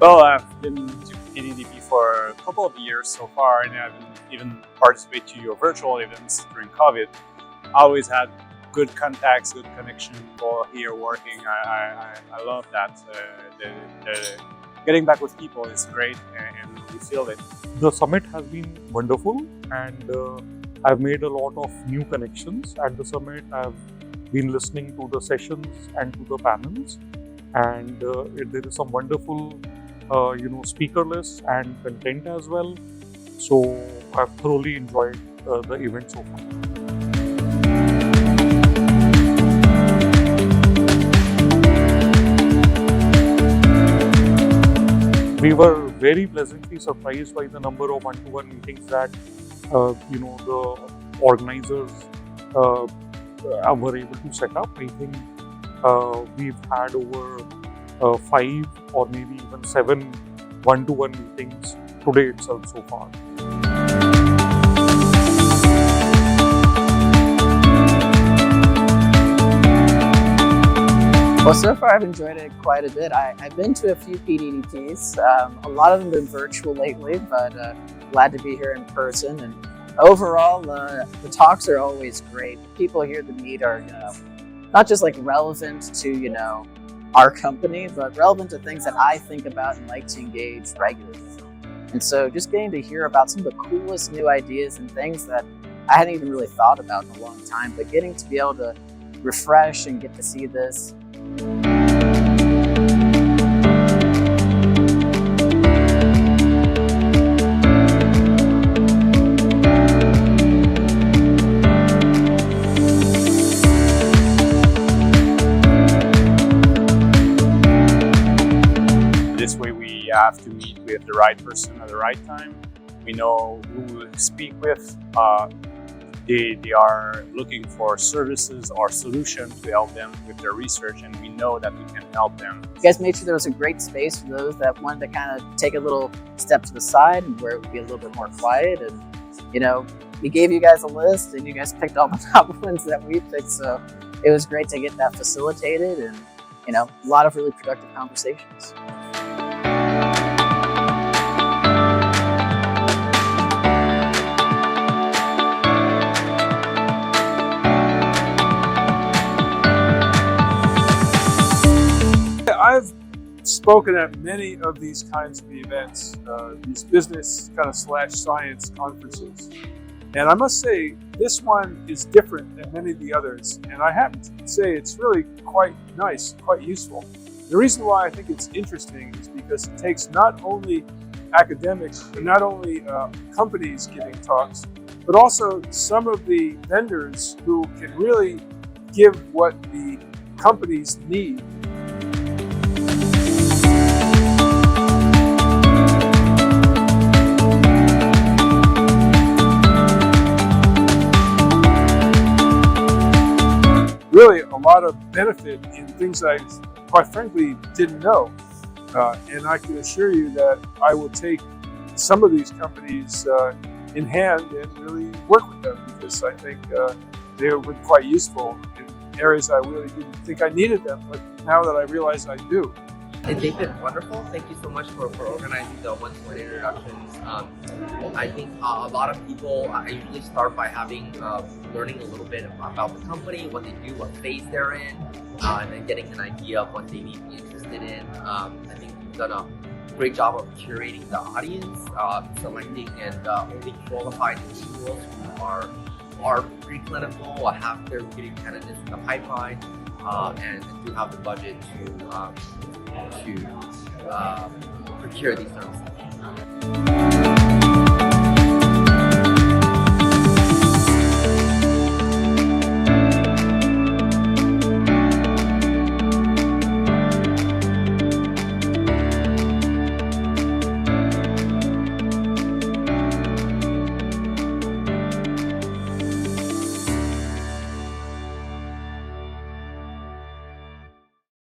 Well, I've been to PDDP for a couple of years so far, and I've even participated to your virtual events during COVID. I always had good contacts, good connection people here working. I love that. Getting back with people is great, and we feel it. The summit has been wonderful, and I've made a lot of new connections at the summit. I've been listening to the sessions and to the panels, and there is some wonderful speaker lists and content as well. So I've thoroughly enjoyed the event so far. We were very pleasantly surprised by the number of one-to-one meetings that the organizers were able to set up. I think we've had over 5 or maybe even 7 one-to-one meetings today itself so far. Well, so far I've enjoyed it quite a bit. I've been to a few PDDPs. A lot of them have been virtual lately, but glad to be here in person. And overall, the talks are always great. The people here to meet are not just like relevant to our company, but relevant to things that I think about and like to engage regularly. And so just getting to hear about some of the coolest new ideas and things that I hadn't even really thought about in a long time, but getting to be able to refresh and get to see this. This way we have to meet with the right person at the right time. We know who to speak with. They are looking for services or solutions to help them with their research, and we know that we can help them. You guys made sure there was a great space for those that wanted to kind of take a little step to the side and where it would be a little bit more quiet. And we gave you guys a list and you guys picked all the top ones that we picked. So it was great to get that facilitated and a lot of really productive conversations. I've spoken at many of these kinds of events, these business kind of /science conferences. And I must say, this one is different than many of the others. And I have to say it's really quite nice, quite useful. The reason why I think it's interesting is because it takes not only academics, but not only companies giving talks, but also some of the vendors who can really give what the companies need. Really a lot of benefit in things I, quite frankly, didn't know. And I can assure you that I will take some of these companies in hand and really work with them, because I think they have been quite useful in areas I really didn't think I needed them, but now that I realize I do. They've been wonderful. Thank you so much for organizing the one-to-one introductions. I think a lot of people, I usually start by learning a little bit about the company, what they do, what phase they're in, and then getting an idea of what they may be interested in. I think you've done a great job of curating the audience, selecting and only qualified individuals who are preclinical, have therapeutic candidates in the pipeline, and do have the budget to procure these services.